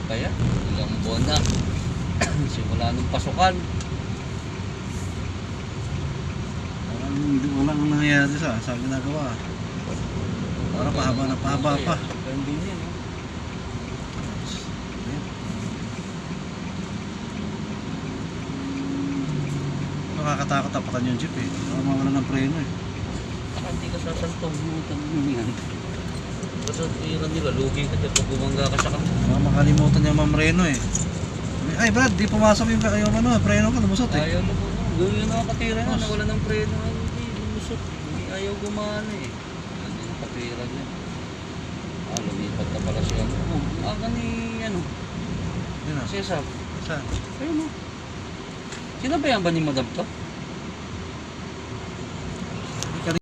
pa yan. Ilang buwan na. Simula nung pasukan. Walang nangyayari sa ginagawa. Para pahaba na pahaba pa. Hindi yan. Nakakatakot tapakan yung jeep eh. Mawala ng preno eh. Saka hindi ka sasantong mo yan. Basta tiran nila, lugi ka dyan pag bumangga ka sa kanila. Makalimutan niya mamreno eh. Ay Brad, di pumasok yung preno ka, lumusot eh. Ayaw lumusot. Doon yung nakatira na, nawala ng preno. Hindi, lumusot. Hindi ayaw gumana eh. Yan yung nakatira niya. Lumipat ka pala siya. Aga ni, Yun ah. Cesar. Saan? Ayun o. Sinabayan ba ni Madam to?